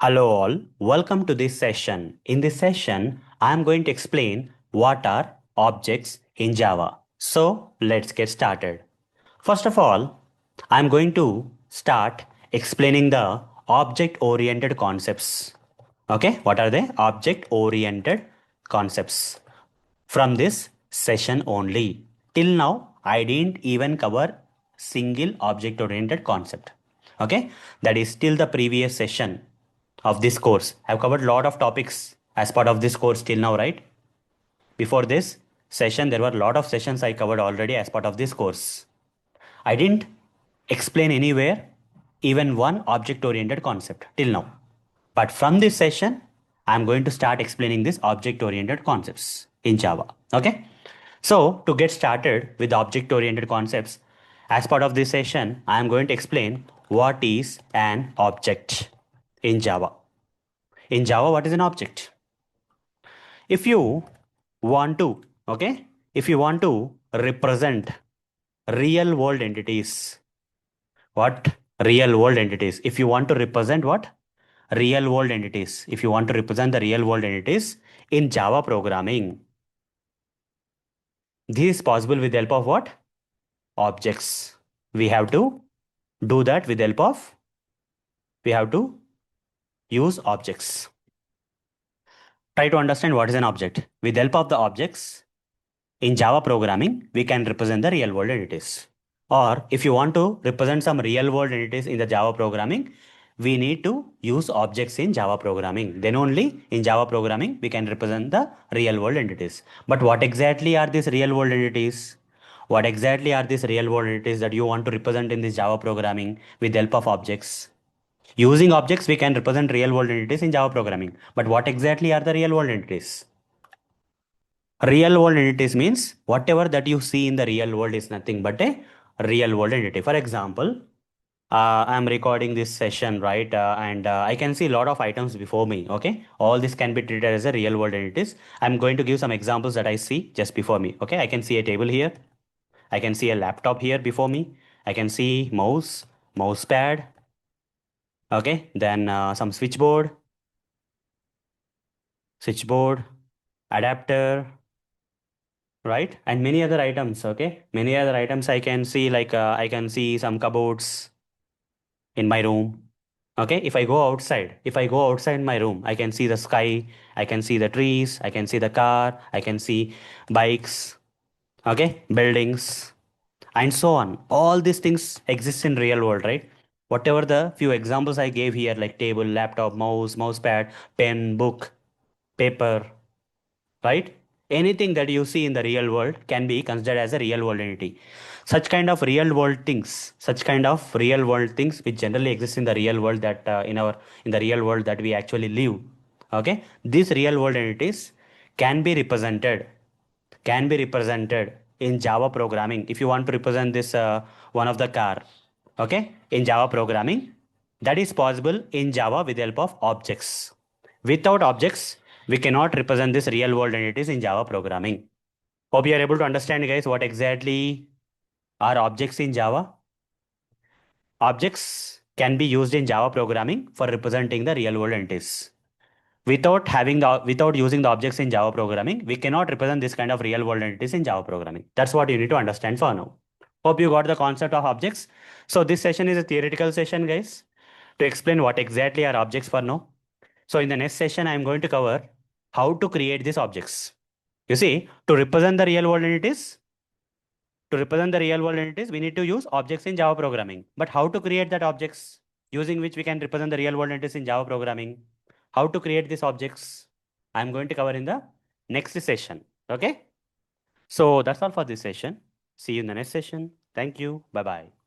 Hello all, welcome to this session. In this session, I am going to explain what are objects in Java. So let's get started. First of all, I am going to start explaining the object-oriented concepts. Okay, what are they? Object-oriented concepts. From this session only. Till now, I didn't even cover single object-oriented concept. Okay, that is still the previous session of this course. I've covered a lot of topics as part of this course till now, right? Before this session, there were a lot of sessions I covered already as part of this course. I didn't explain anywhere even one object-oriented concept till now. But from this session, I'm going to start explaining these object-oriented concepts in Java. Okay? So to get started with object-oriented concepts, as part of this session, I am going to explain what is an object in Java. In Java, what is an object? If you want to, okay, if you want to represent real world entities, what real world entities? If you want to represent what? Real world entities. If you want to represent the real world entities in Java programming, this is possible with the help of what? Objects. We have to do that with the help of, we have to use objects. Try to understand what is an object. With the help of the objects, in Java programming, we can represent the real world entities. Or if you want to represent some real world entities in the Java programming, we need to use objects in Java programming. Then only in Java programming, we can represent the real world entities. But what exactly are these real world entities? What exactly are these real world entities that you want to represent in this Java programming with the help of objects? Using objects, we can represent real world entities in Java programming. But what exactly are the real world entities? Real world entities means whatever that you see in the real world is nothing but a real world entity. For example, I'm recording this session, right? And I can see a lot of items before me. Okay, all this can be treated as a real world entities. I'm going to give some examples that I see just before me. Okay, I can see a table here. I can see a laptop here before me. I can see mouse pad. Okay, then some switchboard, adapter, right? And many other items. Okay, many other items I can see, like I can see some cupboards in my room. Okay, if I go outside my room, I can see the sky, I can see the trees, I can see the car, I can see bikes, okay, buildings, and so on. All these things exist in real world, right? Whatever the few examples I gave here, like table, laptop, mouse pad, pen, book, paper, right? Anything that you see in the real world can be considered as a real world entity. Such kind of real world things which generally exist in the real world, that in the real world that we actually live. Okay, these real world entities can be represented in Java programming. If you want to represent this one of the car, okay, in Java programming, that is possible in Java with the help of objects. Without objects, we cannot represent this real world entities in Java programming. Hope you are able to understand, guys, what exactly are objects in Java. Objects can be used in Java programming for representing the real world entities. Without using the objects in Java programming, we cannot represent this kind of real world entities in Java programming. That's what you need to understand for now. Hope you got the concept of objects. So this session is a theoretical session, guys, to explain what exactly are objects for now. So in the next session, I am going to cover how to create these objects. You see, to represent the real world entities, we need to use objects in Java programming. But how to create that objects using which we can represent the real world entities in Java programming? How to create these objects? I'm going to cover in the next session. Okay. So that's all for this session. See you in the next session. Thank you. Bye bye.